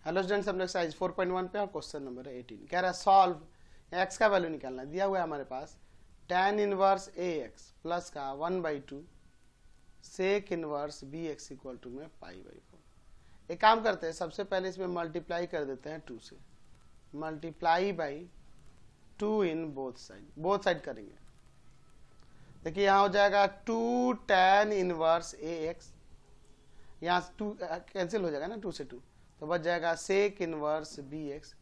Hello students, हम लोग exercise 4.1 पे और क्वेश्चन नंबर 18 कह रहा है सॉल्व एक्स का वैल्यू निकालना दिया हुआ है हमारे पास tan inverse a x plus का 1/2 sec inverse b x equal to में π/4। एक काम करते हैं, सबसे पहले इसमें मल्टीप्लाई कर देते हैं 2 से, multiply by 2 in both side करेंगे। देखिए यहाँ हो जाएगा 2 tan इनवर्स ए एक्स, यहाँ 2 कैंसिल हो जाएगा ना, 2 से 2 तो बच जाएगा सेक इनवर्स बी एक्स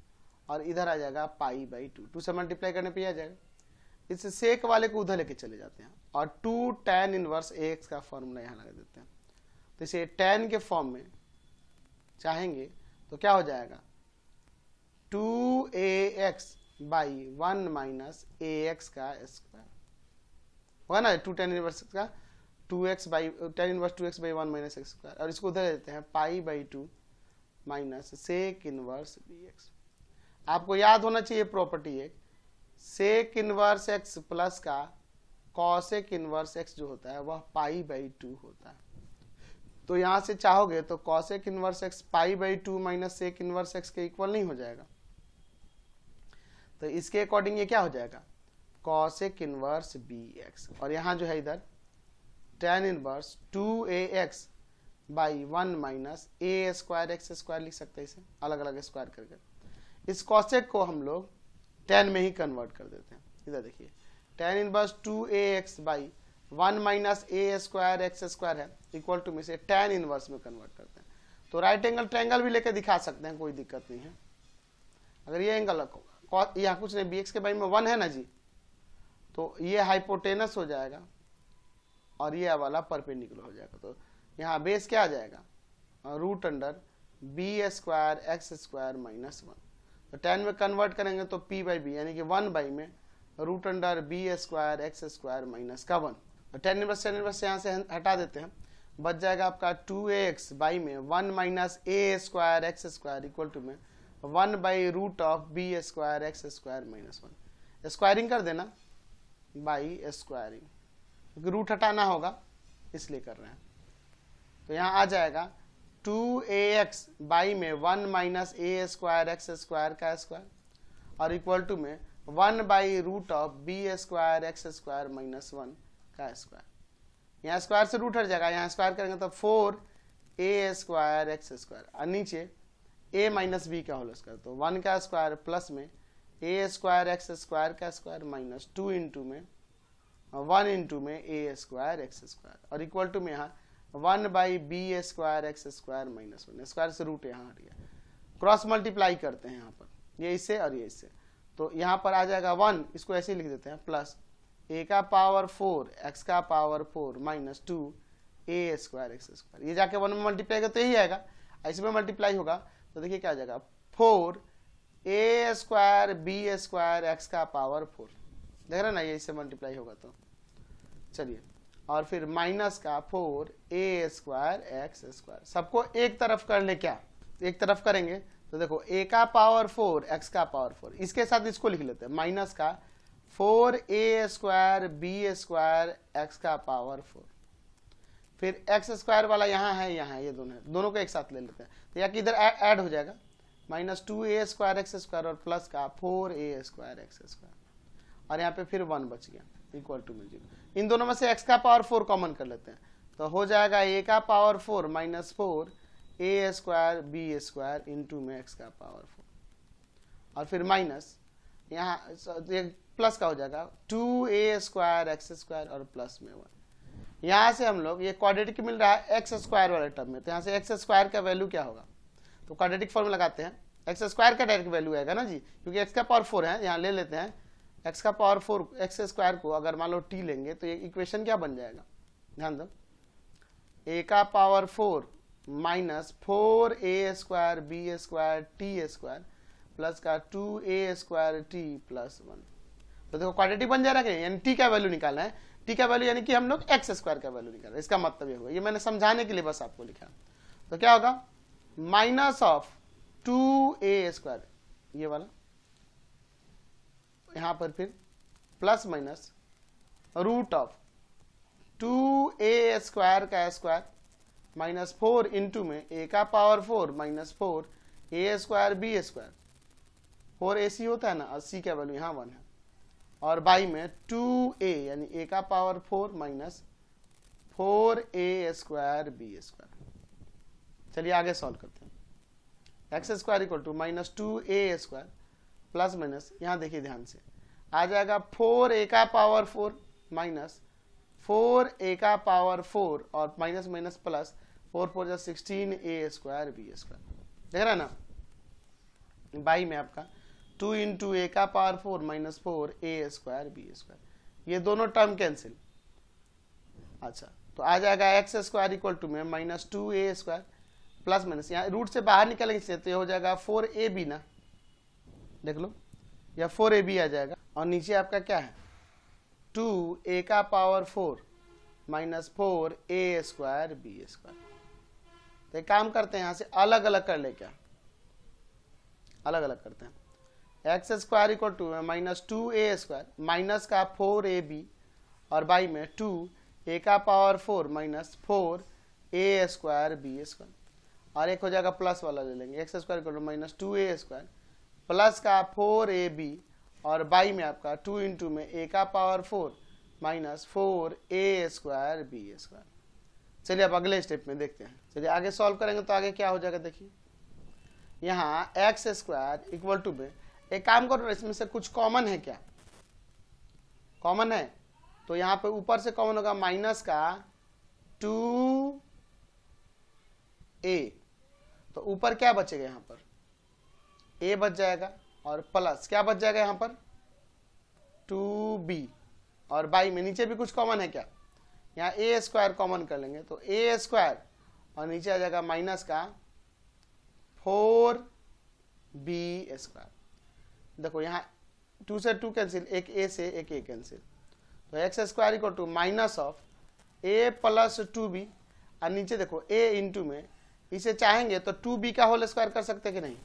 और इधर आ जाएगा π/2। 2 से मल्टीप्लाई करने पे आ जाएगा। इस सेक वाले को उधर लेके चले जाते हैं और 2 tan इनवर्स ए एक्स का फॉर्मूला यहाँ लगा देते हैं। तो इसे tan के फॉर्म में चाहेंगे तो क्या हो जाएगा 2ax by 1 minus a x का स्क्वायर होगा ना, 2 tan इनवर्स का 2x by tan inverse 2x by 1 minus x square, और इसको उधर देते हैं π/2 minus sec inverse b x. आपको याद होना चाहिए प्रॉपर्टी एक, सेक इनवर्स एक्स प्लस का कॉसेक इनवर्स एक्स जो होता है वह π/2 होता है। तो यहां से चाहोगे तो cosec inverse x π/2 minus sec inverse x के इक्वल नहीं हो जाएगा। तो इसके अकॉर्डिंग ये क्या हो जाएगा कॉसेक इनवर्स बी एक्स, और यहां जो है इधर tan inverse 2ax by 1 minus a square x square लिख सकते हैं, इसे अलग अलग स्क्वायर करके। इस कॉसेक को हम लोग tan में ही कन्वर्ट कर देते हैं। इधर देखिए tan inverse 2ax by 1 minus a square x square है इक्वल टू में से tan इनवर्स में कन्वर्ट करते हैं। तो राइट एंगल ट्रायंगल भी लेके दिखा सकते हैं, कोई दिक्कत नहीं है। अगर ये एंगल यहाँ कुछ नहीं, बी एक्स के बाई में 1 है ना जी, तो ये हाइपोटेनस हो जाएगा और ये वाला परपेंडिकुलर हो जाएगा। तो यहाँ बेस क्या आ जाएगा root under b square x square minus 1। तो tan में कन्वर्ट करेंगे तो p/b यानी कि 1/, में root under b square x square minus का 1। तो tan इनवर्स यहाँ से हटा देते हैं, बच जाएगा आपका 2ax बाई में 1 minus a square x square equal to में 1/रूट of b square x square minus 1। Squaring कर देना बाई स्क्वायरिंग, क्योंकि रूट हटाना होगा इसलिए कर रहे हैं। तो यहाँ आ जाएगा 2ax बाई में 1 minus a square x square का स्क्वायर और इक्वल टू में 1/रूट of b square x square minus 1 का स्क्वायर। यहाँ स्क्वायर से रूट हट जाएगा, यहाँ स्क्वायर करेंगे तो 4a स्क्वायर एक्स स्क्वायर और नीचे a माइनस बी का होल स्क्वायर, तो 1 का स्क्वायर प्लस में ए स्क्वायर एक्स स्क्वायर का स्क्वायर माइनस 2 इंटू में 1 इंटू में ए स्क्वायर एक्स स्क्वायर और इक्वल टू में यहाँ 1/बी square x square minus 1। Square से रूट यहाँ हट गया, क्रॉस मल्टीप्लाई करते हैं यहाँ पर, ये इससे और ये इससे, तो यहाँ पर आ जाएगा 1, इसको ऐसे ही लिख देते हैं, प्लस a का पावर 4 x का पावर 4 माइनस 2 ए स्क्वायर एक्स स्क्वायर। ये जाके 1 में मल्टीप्लाई करते ही आएगा, इसमें मल्टीप्लाई होगा तो देखिए क्या आ जाएगा 4a square b square x का पावर 4। देख रहे ना, ये इससे मल्टीप्लाई होगा तो चलिए, और फिर माइनस का 4a स्क्वायर एक्स स्क्वायर। सबको एक तरफ कर ले, क्या एक तरफ करेंगे तो देखो a का पावर 4 x का पावर 4, इसके साथ इसको लिख लेते हैं माइनस का 4a square b square x का पावर 4। फिर एक्स स्क्वायर वाला यहाँ है, ये दोनों को एक साथ ले लेते हैं, तो यहाँ इधर ऐड हो जाएगा minus 2a square x square और प्लस का 4a स्क्वायर एक्स स्क्वायर, और यहाँ पे फिर 1 बच गया इक्वल टू में 0। इन दोनों में से x का पावर 4 कॉमन कर लेते हैं, तो हो जाएगा a का power 4 minus 4a square b square into में x का पावर 4, और फिर माइनस यहाँ प्लस का हो जाएगा 2a स्क्वायर एक्स स्क्वायर और प्लस में 1। यहाँ से हम लोग ये क्वाड्रेटिक मिल रहा है एक्स स्क्वायर वाले टर्म में, तो यहाँ से एक्स स्क्वायर का वैल्यू क्या होगा, तो क्वाड्रेटिक फॉर्म लगाते हैं, एक्स स्क्वायर का डायरेक्ट वैल्यू आएगा ना जी, क्योंकि x का पावर 4 है, यहाँ ले लेते हैं x का पावर 4 एक्स स्क्वायर को अगर मान लो t लेंगे तो ये इक्वेशन क्या बन जाएगा, ध्यान दो, a का power 4 minus 4a square b square t square plus का 2a स्क्वायर टी प्लस 1। तो देखो क्वाड्रेटिक बन जा रहा है, यानी t का वैल्यू निकालना है, t का वैल्यू यानी कि हम लोग x स्क्वायर का वैल्यू निकाल रहे हैं, इसका मतलब ये होगा, ये मैंने समझाने के लिए बस आपको लिखा। तो क्या होगा माइनस ऑफ 2a स्क्वायर ये वाला, यहां पर फिर plus minus root of 2a square का स्क्वायर माइनस 4 इंटू में a का power 4 minus 4 a square b square, 4ac होता है ना, और c का वैल्यू यहाँ 1 है, और बाई में 2a यानी a का power 4 minus 4a square b square. चलिए आगे सॉल्व करते हैं। X square equal to minus 2a square plus minus, यहाँ देखिए ध्यान से, आ जाएगा 4a का पावर 4 माइनस 4a का पावर 4 और माइनस माइनस प्लस 4 4 जा 16a स्क्वायर बी स्क्वायर। देख रहा है ना, बाई में आपका 2 इंटू ए का power 4 minus 4a square b square, ये दोनों टर्म कैंसिल। अच्छा, तो आ जाएगा एक्स स्क्वायर इक्वल टू में minus 2a square plus minus, यहाँ रूट से बाहर निकलेंगे तो ये हो जाएगा 4ab ना, देख लो, या 4ab आ जाएगा, और नीचे आपका क्या है 2a का power 4 minus 4a square b square. तो एक काम करते हैं, यहाँ से अलग अलग कर ले, क्या अलग अलग करते हैं। X square equal to minus 2a square minus का 4ab और बाई में 2a का power 4 minus 4a square b square, और एक हो जाएगा प्लस वाला ले लेंगे, x square equal to minus 2a square plus का 4ab और बाई में आपका 2 इंटू में a का power 4 minus 4a square b square. चलिए अब अगले स्टेप में देखते हैं। चलिए आगे सॉल्व करेंगे तो आगे क्या हो जाएगा, देखिए यहाँ एक्स स्क्वायर इक्वल टू में एक काम करो, इसमें से कुछ कॉमन है, क्या कॉमन है, तो यहाँ पे ऊपर से कॉमन होगा माइनस का 2a, तो ऊपर क्या बचेगा, यहाँ पर a बच जाएगा और प्लस क्या बच जाएगा यहाँ पर 2b, और बाई में नीचे भी कुछ कॉमन है, क्या यहाँ a स्क्वायर कॉमन कर लेंगे तो a स्क्वायर और नीचे आ जाएगा माइनस का 4b स्क्वायर। देखो यहाँ 2 से 2 कैंसिल, एक a से एक a कैंसिल, तो x square equal to minus of a plus 2b, और नीचे देखो a इंटू में, इसे चाहेंगे तो 2b का होल स्क्वायर कर सकते कि नहीं,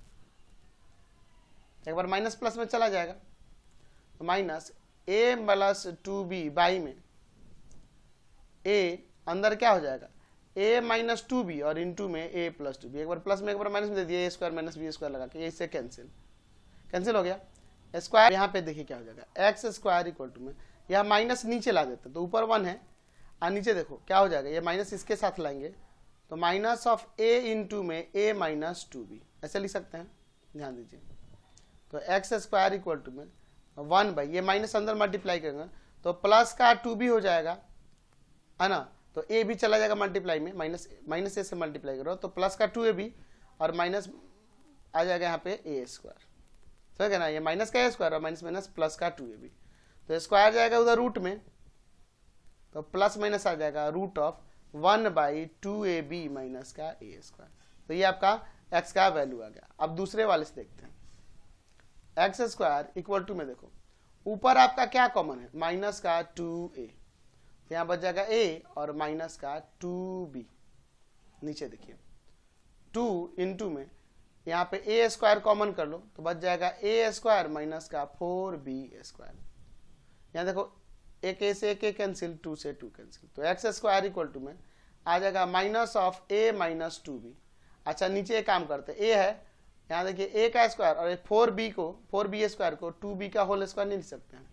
एक बार माइनस प्लस में चला जाएगा, तो minus a plus 2b by में a अंदर क्या हो जाएगा a माइनस 2b और इंटू में a प्लस 2b, एक बार प्लस में एक बार माइनस में दे दिया, a square minus b square लगा के, इससे कैंसिल हो गया। स्क्वायर यहाँ पे देखिए क्या हो जाएगा, एक्स स्क्वायर इक्वल टू में यहाँ माइनस नीचे ला देते हैं तो ऊपर 1 है, और नीचे देखो क्या हो जाएगा, ये माइनस इसके साथ लाएंगे तो माइनस ऑफ a इंटू में a माइनस 2b, ऐसे लिख सकते हैं, ध्यान दीजिए। तो एक्स स्क्वायर इक्वल टू में 1 बाई, ये माइनस अंदर मल्टीप्लाई करेंगे तो प्लस का 2b हो जाएगा, है ना, तो a भी चला जाएगा मल्टीप्लाई में, माइनस a से मल्टीप्लाई करो तो प्लस का 2ab और माइनस आ जाएगा यहाँ पे a स्क्वायर, ठीक है ना, ये माइनस का a स्क्वायर और माइनस माइनस प्लस का 2ab, तो स्क्वायर जाएगा उधर रूट में, तो प्लस माइनस आ जाएगा root of 1 by 2ab minus का a स्क्वायर। तो ये आपका x का वैल्यू आ गया। अब दूसरे वाले से देखते हैं, एक्स स्क्वायर इक्वल टू में देखो ऊपर आपका क्या कॉमन है, माइनस का 2a, यहाँ बच जाएगा a और माइनस का 2b, नीचे देखिए 2 इंटू में यहाँ पे a स्क्वायर कॉमन कर लो तो बच जाएगा a स्क्वायर माइनस का 4b स्क्वायर, यहाँ देखो एक a से एक a कैंसिल, 2 से 2 कैंसिल, तो एक्स स्क्वायर इक्वल टू में आ जाएगा minus of a minus 2b। अच्छा नीचे एक काम करते हैं, a है, यहाँ देखिए a का स्क्वायर और 4b स्क्वायर को 2b का होल स्क्वायर नहीं लिख सकते हैं,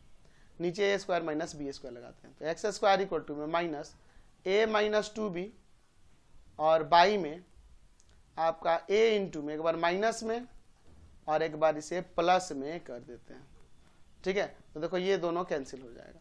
नीचे a square minus b square लगाते हैं, तो एक्स स्क्वायर इक्वल टू में माइनस a माइनस 2b और बाई में आपका a इंटू में एक बार माइनस में और एक बार इसे प्लस में कर देते हैं, ठीक है, तो देखो ये दोनों कैंसिल हो जाएगा।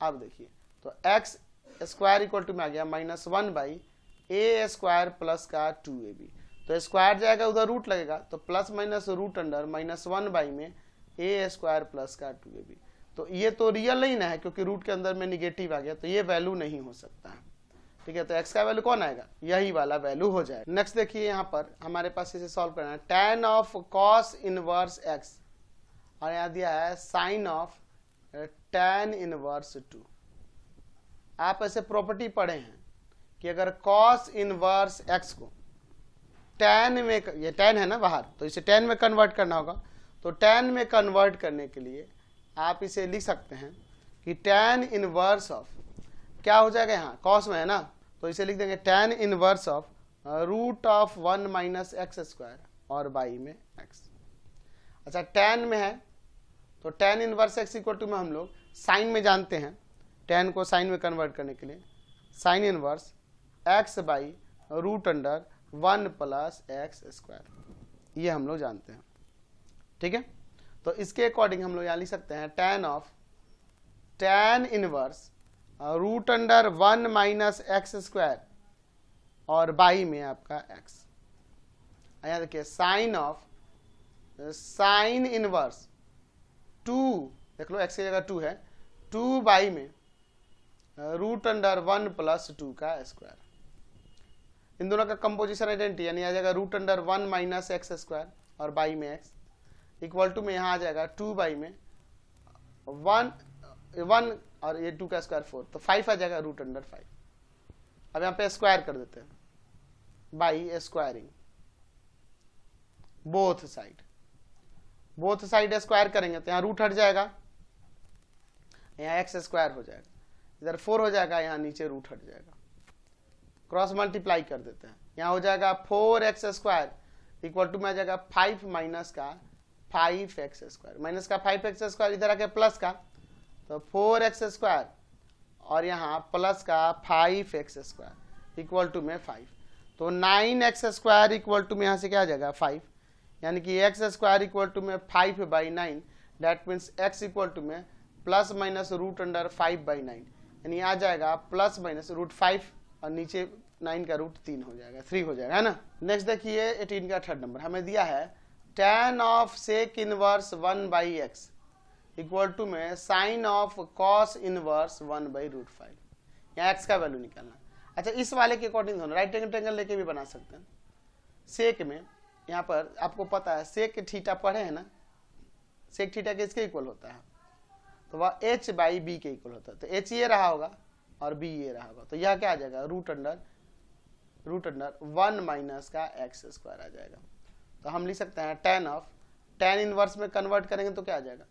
अब देखिए तो एक्स स्क्वायर इक्वल टू में आ गया minus 1 by a square plus का 2ab, तो स्क्वायर जाएगा उधर रूट लगेगा तो plus minus root under minus 1 by में a स्क्वायर प्लस का 2ab, तो ये तो रियल नहीं ना है क्योंकि रूट के अंदर में निगेटिव आ गया, तो ये वैल्यू नहीं हो सकता है, ठीक है, तो x का वैल्यू कौन आएगा, यही वाला वैल्यू हो जाएगा। नेक्स्ट देखिए यहाँ पर हमारे पास इसे सॉल्व करना है, tan of cos inverse x और यहाँ दिया है sin ऑफ tan इनवर्स 2। आप ऐसे प्रॉपर्टी पढ़े हैं कि अगर cos इनवर्स x को tan में, ये tan है ना बाहर, तो इसे tan में कन्वर्ट करना होगा, तो tan में कन्वर्ट करने के लिए आप इसे लिख सकते हैं कि tan इनवर्स ऑफ क्या हो जाएगा, यहाँ cos में है ना, तो इसे लिख देंगे tan inverse of root of 1 minus x square और बाई में एक्स। अच्छा tan में है तो tan inverse x equal to में हम लोग साइन में जानते हैं, tan को साइन में कन्वर्ट करने के लिए sine inverse x by root under 1 plus x square, ये हम लोग जानते हैं। ठीक है, तो इसके अकॉर्डिंग हम लोग यहाँ लिख सकते हैं tan inverse root under 1 minus x square और बाई में आपका x। यहाँ देखिए साइन इनवर्स 2, देख लो x की जगह 2 है, 2 बाई में रूट अंडर 1 प्लस 2 का स्क्वायर। इन दोनों का कंपोजिशन आइडेंटिटी, यानी आ जाएगा root under 1 minus x square और बाई में x इक्वल टू में यहाँ आ जाएगा 2 बाई में 1 और ये 2 का स्क्वायर 4, तो 5 आ जाएगा रूट अंडर 5। अब यहाँ पे स्क्वायर कर देते हैं by squaring both side square करेंगे तो यहाँ रूट हट जाएगा, यहाँ एक्स स्क्वायर हो जाएगा, इधर 4 हो जाएगा, यहाँ नीचे रूट हट जाएगा, क्रॉस मल्टीप्लाई कर देते हैं, यहाँ हो जाएगा 4x स्क्वायर इक्वल टू में आ जाएगा 5 माइनस का 5x स्क्वायर, माइनस का 5x स्क्वायर इधर आके प्लस का, तो 4x स्क्वायर और यहाँ प्लस का 5x स्क्वायर इक्वल टू में 5, तो 9x स्क्वायर इक्वल टू में यहाँ से क्या आ जाएगा 5, यानी कि x स्क्वायर इक्वल टू में 5 by 9, that means x equal to में plus minus root under 5 by 9, यानी आ जाएगा प्लस माइनस रूट 5 और नीचे 9 का रूट 3 हो जाएगा, 3 हो जाएगा, है ना। नेक्स्ट देखिए 18 का थर्ड नंबर हमें दिया है tan of sec inverse 1 by x equal to में sine of cos inverse 1 by root 5, यहाँ x का वैल्यू निकालना। अच्छा इस वाले के अकॉर्डिंग दोनों राइट एंगल ट्रायंगल लेके भी बना सकते हैं। सेक में यहाँ पर आपको पता है सेक थीटा पढ़े है ना, सेक थीटा किसके इक्वल होता है, तो वह h बाई बी के इक्वल होता है, तो h ये रहा होगा और b ये रहा होगा, तो यह क्या आ जाएगा रूट अंडर 1 माइनस का एक्स स्क्वायर आ जाएगा। तो हम लिख सकते हैं tan इनवर्स में कन्वर्ट करेंगे तो क्या आ जाएगा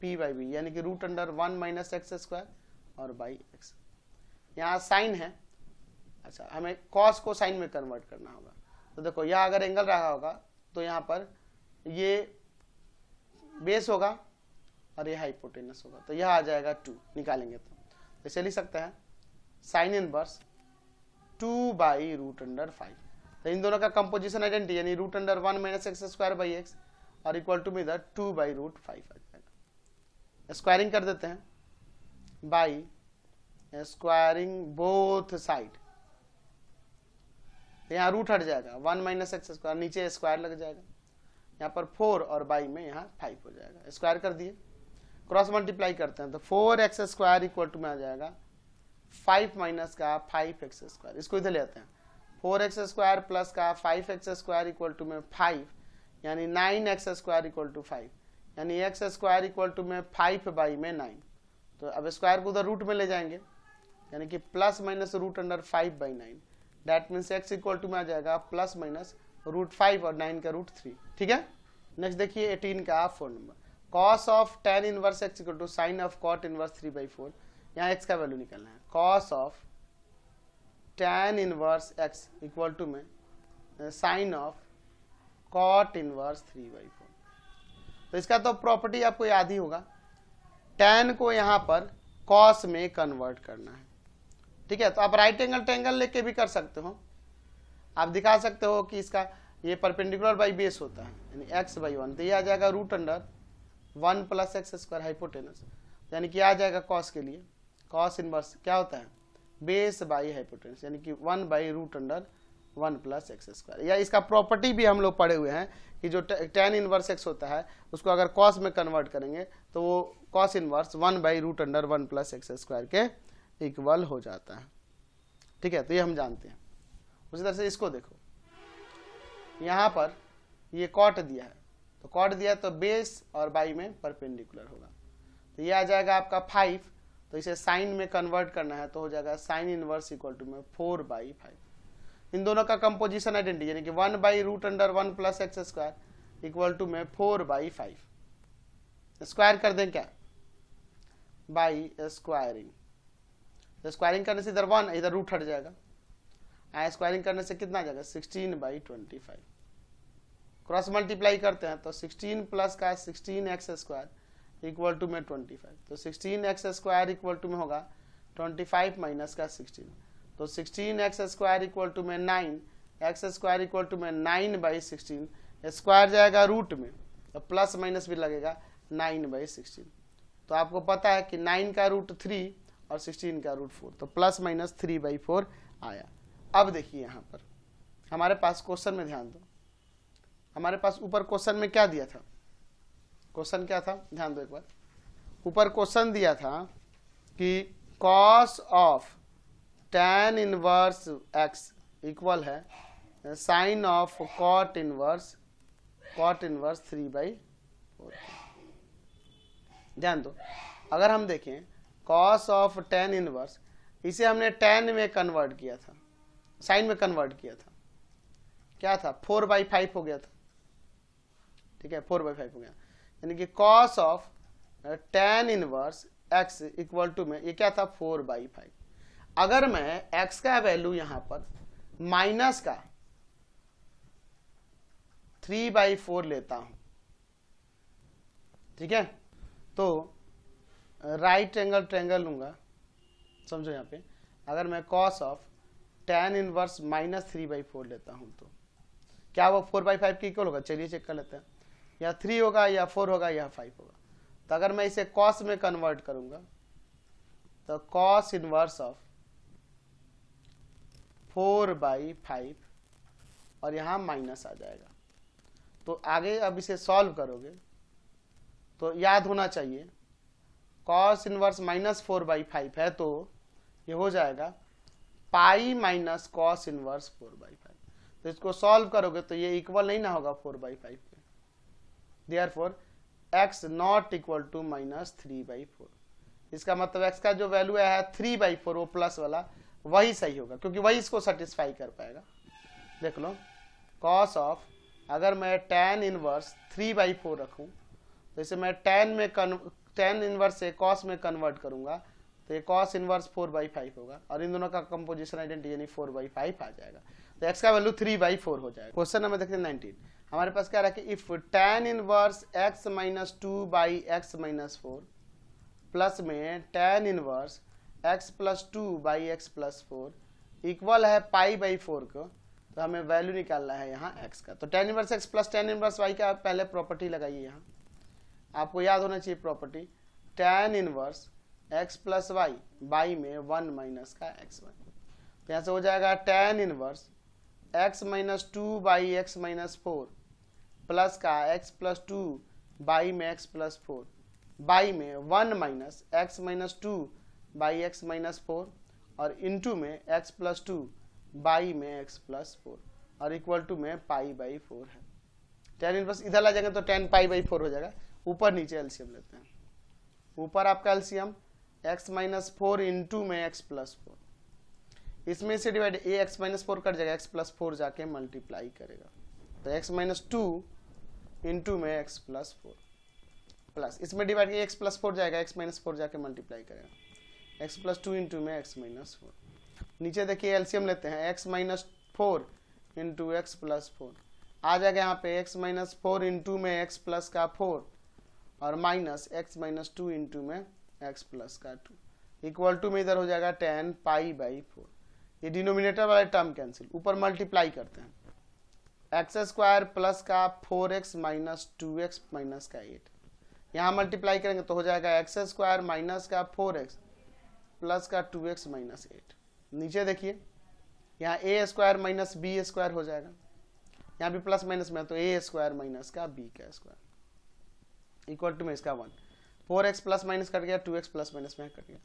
p बाई बी, यानी कि root under 1 minus x square और बाई एक्स। यहाँ साइन है, अच्छा हमें कॉस को साइन में कन्वर्ट करना होगा, तो देखो यहाँ अगर एंगल रहा होगा तो यहाँ पर ये बेस होगा और ये हाइपोटेनस होगा, तो यह आ जाएगा 2 निकालेंगे तो इसे लिख सकते हैं sine inverse 2 by root under 5, तो इन दोनों का कंपोजिशन आइडेंटिटी, यानी root under 1 minus x square by x और इक्वल टू में इधर 2 बाई रूट 5 आ जाएगा। स्क्वायरिंग कर देते हैं बाई स्क्वायरिंग बोथ साइड, यहाँ रूट हट जाएगा 1 माइनस एक्स स्क्वायर, नीचे स्क्वायर लग जाएगा, यहाँ पर 4 और बाई में यहाँ 5 हो जाएगा, स्क्वायर कर दिए, क्रॉस मल्टीप्लाई करते हैं तो 4x स्क्वायर इक्वल टू में आ जाएगा 5 माइनस का 5x स्क्वायर, इसको इधर ले आते हैं 4x स्क्वायर प्लस का 5x स्क्वायर इक्वल टू में 5, यानी 9x स्क्वायर इक्वल टू 5, यानी x स्क्वायर इक्वल टू में 5 बाई में 9, तो अब स्क्वायर को उधर रूट में ले जाएंगे, यानी कि plus minus root under 5 by 9, that means x equal to में आ जाएगा प्लस माइनस रूट 5 और 9 का रूट 3। ठीक है, नेक्स्ट देखिए 18 का 4 number cos of tan inverse x equal to sine of cot inverse 3/4, यहाँ x का वैल्यू निकालना है, cos of tan inverse x equal to में साइन ऑफ cot इनवर्स 3/4, तो इसका तो प्रॉपर्टी आपको याद ही होगा, tan को यहाँ पर cos में कन्वर्ट करना है। ठीक है, तो आप राइट एंगल ट्रायंगल लेके भी कर सकते हो, आप दिखा सकते हो कि इसका ये परपेंडिकुलर बाई बेस होता है, यानी x बाई 1, तो ये आ जाएगा root under 1 plus x square hypotenuse, यानी कि आ जाएगा कॉस के लिए, कॉस इनवर्स क्या होता है बेस बाई हाइपोटेनस, यानी कि 1 by root under 1 plus x square. या इसका प्रॉपर्टी भी हम लोग पढ़े हुए हैं कि जो tan इनवर्स x होता है उसको अगर कॉस में कन्वर्ट करेंगे तो वो cos inverse 1 by root under 1 plus x square के इक्वल हो जाता है। ठीक है, तो ये हम जानते हैं। उसी तरह से इसको देखो, यहाँ पर ये कॉट दिया है, तो कॉट दिया तो बेस और बाई में परपेंडिकुलर होगा, तो ये आ जाएगा आपका 5, तो इसे साइन में कन्वर्ट करना है तो हो जाएगा साइन इनवर्स इक्वल टू में 4 बाई 5। इन दोनों का कंपोजिशन आइडेंटिटी, यानी कि 1 by root under 1 plus x square equal to में 4 बाई 5। स्क्वायर कर दें क्या बाई स्क्वायरिंग, तो स्क्वायरिंग करने से इधर 1 इधर रूट हट जाएगा, स्क्वायरिंग करने से कितना आ जाएगा 16 बाई 25। क्रॉस मल्टीप्लाई करते हैं तो 16 प्लस का 16x स्क्वायर इक्वल टू में 25, तो 16x स्क्वायर इक्वल टू में होगा 25 माइनस का 16, तो 16x स्क्वायर इक्वल टू में 9, एक्स स्क्वायर इक्वल टू में 9/16, स्क्वायर जाएगा रूट में तो प्लस माइनस भी लगेगा 9/16, तो आपको पता है कि 9 का रूट 3 और 16 का रूट 4, तो प्लस माइनस 3/4 आया। अब देखिए यहाँ पर हमारे पास क्वेश्चन में ध्यान दो, हमारे पास ऊपर क्वेश्चन में क्या दिया था, क्वेश्चन क्या था, ध्यान दो एक बार। ऊपर क्वेश्चन दिया था कि cos of tan inverse x equal है साइन ऑफ कॉट इनवर्स 3/4। ध्यान दो, अगर हम देखें कॉस ऑफ tan इनवर्स, इसे हमने tan में कन्वर्ट किया था, साइन में कन्वर्ट किया था, क्या था 4/5 हो गया था, ठीक है 4/5 हो गया, यानी कि cos of tan inverse x equal to में ये क्या था 4/5। अगर मैं x का वैल्यू यहां पर माइनस का 3/4 लेता हूं, ठीक है, तो राइट एंगल ट्रायंगल लूंगा, समझो यहां पे अगर मैं cos of tan inverse minus 3/4 लेता हूं तो क्या वो 4/5 के इक्वल होगा, चलिए चेक कर लेते हैं, या 3 होगा या 4 होगा या 5 होगा। तो अगर मैं इसे कॉस में कन्वर्ट करूंगा तो कॉस इनवर्स ऑफ 4/5 और यहां माइनस आ जाएगा, तो आगे अब इसे सॉल्व करोगे तो याद होना चाहिए कॉस इनवर्स माइनस 4/5 है तो ये हो जाएगा पाई माइनस कॉस इनवर्स 4/5, तो इसको सॉल्व करोगे तो ये इक्वल नहीं ना होगा 4/5 के, therefore x not equal to minus 3/4। इसका मतलब x का जो वैल्यू है 3/4 वो प्लस वाला वही सही होगा, क्योंकि वही इसको सेटिस्फाई कर पाएगा। देख लो कॉस ऑफ, अगर मैं tan इनवर्स 3/4 रखूं तो इसे मैं tan इनवर्स से cos में कन्वर्ट करूंगा तो ये cos इनवर्स 4/5 होगा और इन दोनों का कंपोजिशन आइडेंटिटी यानी 4/5 आ जाएगा, तो x का वैल्यू 3/4 हो जाएगा। क्वेश्चन नंबर देखते हैं 19, हमारे पास क्या रहा है, if tan inverse x minus 2/x minus 4 plus में tan inverse x plus 2/x plus 4 equal है पाई/4 को, तो हमें वैल्यू निकालना है यहाँ x का, तो tan inverse x plus tan inverse y का पहले प्रॉपर्टी लगाइए। यहाँ आपको याद होना चाहिए property, tan inverse x plus y में 1 माइनस का xy, तो यहाँ से हो जाएगा tan inverse x minus 2/x minus 4 plus का x प्लस 2 में x प्लस 4 में 1 minus x minus 2/x minus 4 और इंटू में x प्लस 2 में x प्लस 4 और इक्वल टू में पाई/4 है। tan इनवर्स इधर ला जाएंगे तो tan पाई/4 हो जाएगा, ऊपर नीचे एलसीएम लेते हैं, ऊपर आपका एलसीएम x माइनस 4 इंटू में x प्लस 4, इसमें से डिवाइड x माइनस 4 कट जाएगा, x प्लस 4 जाके मल्टीप्लाई करेगा, तो x माइनस 2 इंटू में x प्लस 4 प्लस इसमें डिवाइड x प्लस 4 जाएगा, x माइनस 4 जाके मल्टीप्लाई करेगा, x प्लस 2 इंटू में x माइनस 4, नीचे देखिए एलसीएम लेते हैं, x minus 4 into x plus 4 आ जाएगा यहाँ पे x माइनस 4 इंटू में x प्लस का 4 और माइनस x माइनस 2 इंटू में x प्लस का 2 इक्वल टू में इधर हो जाएगा tan पाई/4, ये डिनोमिनेटर वाले टर्म कैंसिल, ऊपर मल्टीप्लाई करते हैं, एक्स स्क्वायर प्लस का 4x माइनस 2x माइनस का 8, यहाँ मल्टीप्लाई करेंगे तो हो जाएगा एक्स स्क्वायर माइनस का 4x प्लस का 2x माइनस 8, नीचे देखिए यहाँ a square minus b square हो जाएगा, यहाँ भी प्लस माइनस में तो a स्क्वायर माइनस का b का स्क्वायर इक्वल टू में इसका 1, 4x प्लस माइनस कट गया, 2x प्लस माइनस में कट गया,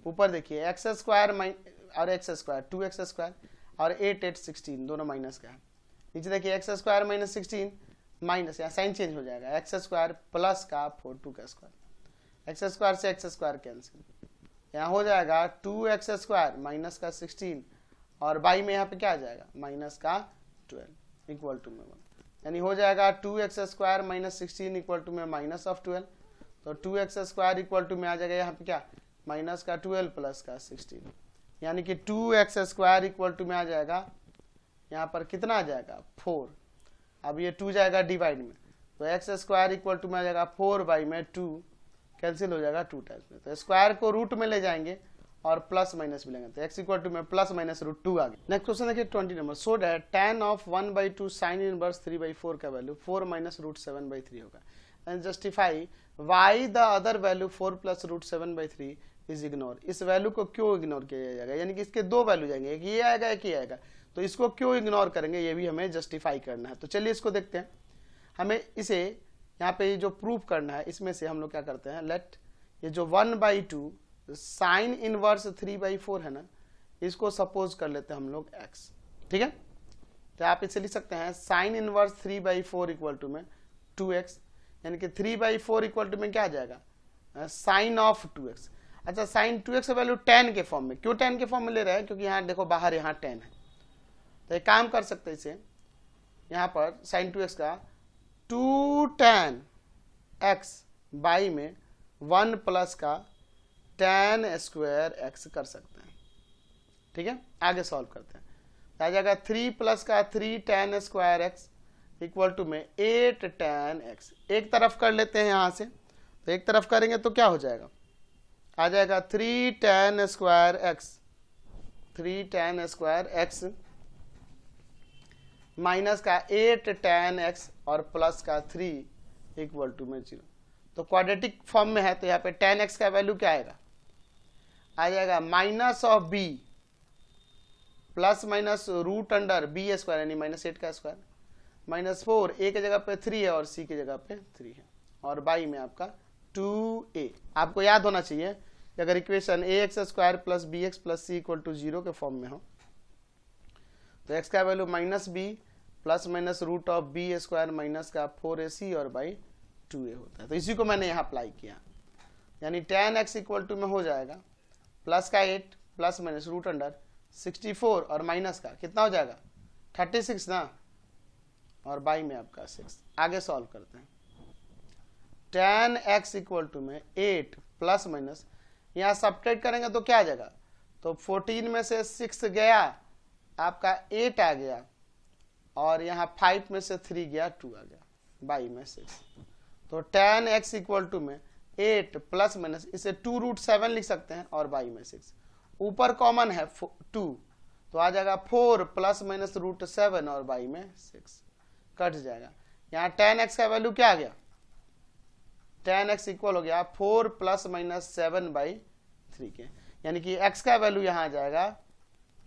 ऊपर देखिए एक्स स्क्वायर और एक्स स्क्वायर 2x स्क्वायर और 8 16 दोनों माइनस का है, नीचे देखिए एक्स स्क्वायर माइनस 16 माइनस, यहाँ साइन चेंज हो जाएगा, एक्स स्क्वायर प्लस का 4 2 का स्क्वायर, एक्स स्क्वायर से एक्स स्क्वायर कैंसिल, यहाँ हो जाएगा 2x स्क्वायर माइनस का 16 और बाई में यहाँ पे क्या आ जाएगा माइनस का 12 इक्वल टू में 1, यानी हो जाएगा 2x square minus 16 equal to में माइनस ऑफ 12, तो 2x स्क्वायर इक्वल टू में आ जाएगा यहाँ पे क्या माइनस का 12 प्लस का 16, यानी कि 2x स्क्वायर इक्वल टू में आ जाएगा यहाँ पर कितना आ जाएगा 4, अब ये 2 जाएगा डिवाइड में, तो एक्स स्क्वायर इक्वल टू में आ जाएगा 4 बाई में 2 कैंसिल हो जाएगा 2 टाइम्स में, तो स्क्वायर को रूट में ले जाएंगे और प्लस माइनस भी लेंगे, तो x इक्वल टू में प्लस माइनस रूट 2 आ गया। नेक्स्ट क्वेश्चन देखिए 20 number, so that tan of 1/2 sine inverse 3/4 का वैल्यू 4 माइनस रूट 7/3 होगा, and justify why the other value 4 plus root 7/3 is ignore. इस वैल्यू को क्यों इग्नोर किया जाएगा, यानी कि इसके दो वैल्यू जाएंगे, एक ये आएगा एक ये आएगा, तो इसको क्यों इग्नोर करेंगे ये भी हमें जस्टिफाई करना है। तो चलिए इसको देखते हैं। हमें इसे यहाँ पे जो प्रूफ करना है इसमें से हम लोग क्या करते हैं, लेट ये जो 1/2 साइन इनवर्स 3/4 है ना, इसको सपोज कर लेते हैं हम लोग x, ठीक है। तो आप इसे लिख सकते हैं साइन इनवर्स 3/4 इक्वल टू में 2x, यानी कि 3/4 इक्वल टू में क्या आ जाएगा साइन ऑफ 2x। अच्छा, साइन 2x का वैल्यू tan के फॉर्म में, क्यों tan के फॉर्म में ले रहे हैं, क्योंकि यहाँ देखो बाहर यहाँ tan है, तो एक काम कर सकते हैं इसे यहाँ पर साइन 2x का 2 tan x बाई में 1 प्लस का tan स्क्वायर x कर सकते हैं, ठीक है। आगे सॉल्व करते हैं, तो आ जाएगा 3 प्लस का 3 tan square x equal to में 8 tan x। एक तरफ कर लेते हैं यहाँ से, तो एक तरफ करेंगे तो क्या हो जाएगा, आ जाएगा 3 tan square x, 3 tan square x minus का 8 tan x और प्लस का 3 इक्वल टू में 0। तो क्वाड्रेटिक फॉर्म में है, तो यहाँ पे tan x का वैल्यू क्या आएगा, आ जाएगा minus of b plus minus root under b square यानी -8 का स्क्वायर माइनस 4, a की जगह पे 3 है और c की जगह पे 3 है, और बाई में आपका 2a। आपको याद होना चाहिए कि अगर equation ax square plus bx plus c equal to 0 के फॉर्म में हो तो x का value -b plus minus root of b square minus का 4ac और बाई 2a होता है। तो इसी को मैंने यहाँ अप्लाई किया, यानी tan x इक्वल टू में हो जाएगा प्लस का 8 प्लस माइनस रूट अंडर 64 और माइनस का कितना हो जाएगा 36 ना, और बाई में आपका 6। आगे सॉल्व करते हैं, tan x इक्वल टू में 8 प्लस माइनस, यहाँ सब्ट्रैक्ट करेंगे तो क्या आ जाएगा, तो 14 में से 6 गया आपका 8 आ गया, और यहाँ 5 में से 3 गया 2 आ गया, बाई में 6। तो tan x इक्वल टू में 8 प्लस माइनस, इसे 2√7 लिख सकते हैं और बाई में 6, ऊपर कॉमन है 2, तो आ जाएगा 4 प्लस माइनस √7 और बाई में 6 कट जाएगा। यहाँ tan x का वैल्यू क्या आ गया, tan x इक्वल हो गया 4 प्लस माइनस 7/3 के, यानी कि x का वैल्यू यहाँ आ जाएगा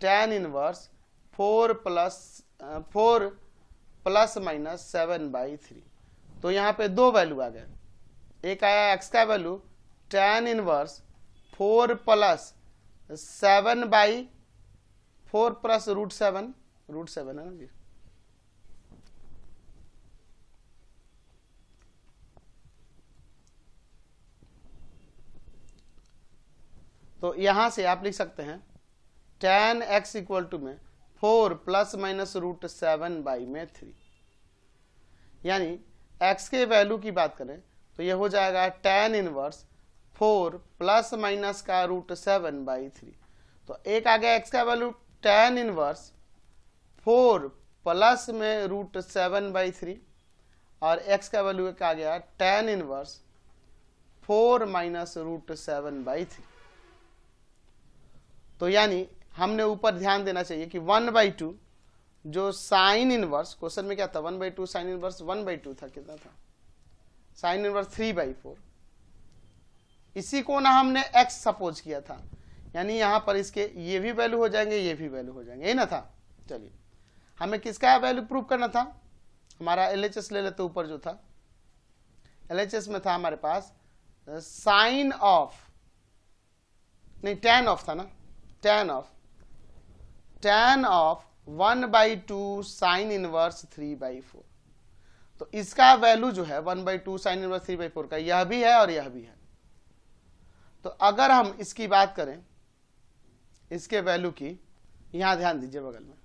tan इनवर्स 4 प्लस माइनस 7/3। तो यहाँ पे दो वैल्यू आ गए, एक आया x का value tan inverse 4 plus 7/4 plus √7 है ना जी, तो यहां से आप लिख सकते हैं tan x इक्वल टू में 4 प्लस माइनस √7 बाई में 3, यानी x के वैल्यू की बात करें तो ये हो जाएगा tan इनवर्स 4 प्लस माइनस का √7/3। तो एक आ गया x का वैल्यू tan इनवर्स 4 प्लस में √7/3 और x का वैल्यू एक आ गया tan इनवर्स 4 माइनस √7/3। तो यानी हमने ऊपर ध्यान देना चाहिए कि 1/2 जो साइन इनवर्स, क्वेश्चन में क्या था 1/2 साइन इनवर्स 1/2 था, कितना था साइन इनवर्स 3/4, इसी को ना हमने x सपोज किया था, यानी यहां पर इसके ये भी वैल्यू हो जाएंगे ये भी वैल्यू हो जाएंगे, ये ना था। चलिए हमें किसका वैल्यू प्रूव करना था, हमारा LHS ले लेते, ऊपर जो था LHS में था हमारे पास साइन ऑफ, नहीं tan ऑफ था ना, tan ऑफ 1/2 साइन इनवर्स 3/4। तो इसका वैल्यू जो है 1/2 साइन इनवर्स 3/4 का, यह भी है और यह भी है। तो अगर हम इसकी बात करें, इसके वैल्यू की, यहां ध्यान दीजिए बगल में,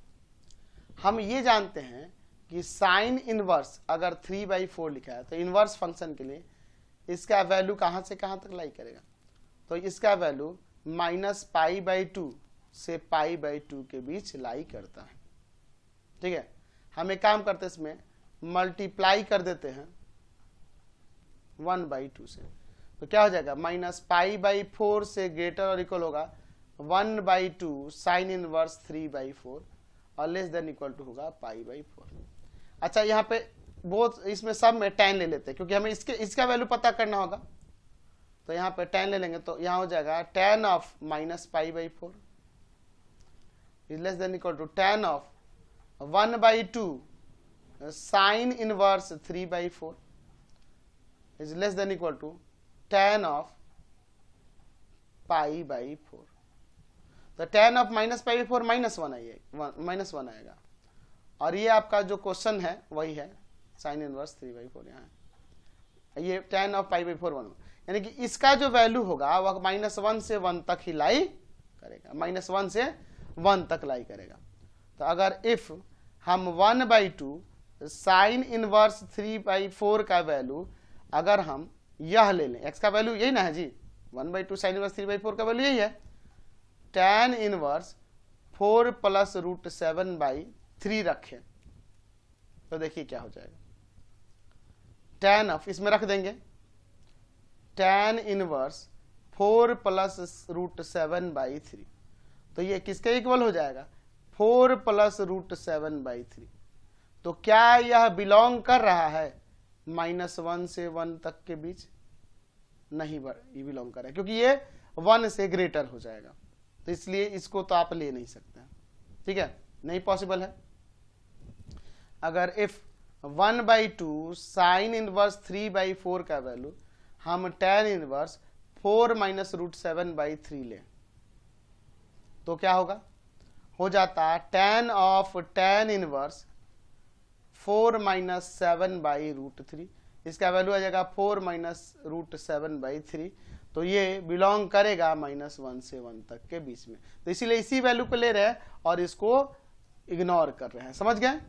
हम ये जानते हैं कि साइन इनवर्स अगर 3/4 लिखा है तो इनवर्स फंक्शन के लिए इसका वैल्यू कहां से कहां तक लाई करेगा, तो इसका वैल्यू -π/2 से π/2 के बीच लाई करता है, ठीक है। हम एक काम करते हैं, इसमें मल्टीप्लाई कर देते हैं 1/2 से, तो क्या हो जाएगा -π/4 से ग्रेटर और इक्वल होगा 1/2 साइन इनवर्स 3/4 और लेस देन इक्वल टू होगा π/4। अच्छा, यहाँ पे बोथ इसमें सब में tan ले लेते हैं क्योंकि हमें इसका वैल्यू पता करना होगा, तो यहाँ पे tan ले लेंगे, तो यहाँ हो जाएगा tan of -π/4 is less than equal to tan of 1/2 sine inverse 3/4 is less than equal to tan of π/4। तो tan ऑफ -π/4 -1 आएगा, और ये आपका जो क्वेश्चन है वही है साइन इनवर्स 3/4 यहाँ है। ये tan ऑफ π/4 1, यानी कि इसका जो वैल्यू होगा वह -1 से 1 तक ही लाई करेगा, -1 से 1 तक लाई करेगा। तो अगर इफ हम 1/2 साइन इनवर्स 3/4 का वैल्यू अगर हम यह ले लें, x का वैल्यू यही ना है जी, 1/2 साइन इनवर्स 3/4 का वैल्यू यही है, tan इनवर्स 4 + √7/3 रखें, तो देखिए क्या हो जाएगा। tan ऑफ इसमें रख देंगे tan इनवर्स 4 + √7/3, तो ये किसके इक्वल हो जाएगा 4 + √7/3। तो क्या यह बिलोंग कर रहा है -1 से 1 तक के बीच? नहीं बिलोंग कर रहा है, क्योंकि ये 1 से ग्रेटर हो जाएगा, तो इसलिए इसको तो आप ले नहीं सकते, ठीक है, नहीं पॉसिबल है। अगर इफ 1/2 साइन इनवर्स 3/4 का वैल्यू हम tan इनवर्स 4 - √7/3 लें, तो क्या होगा, हो जाता tan ऑफ tan इनवर्स 4 - 7/√3, इसका वैल्यू आ जाएगा 4 - √7/3, तो ये बिलोंग करेगा -1 से 1 तक के बीच में, तो इसीलिए इसी वैल्यू को ले रहे हैं और इसको इग्नोर कर रहे हैं। समझ गए?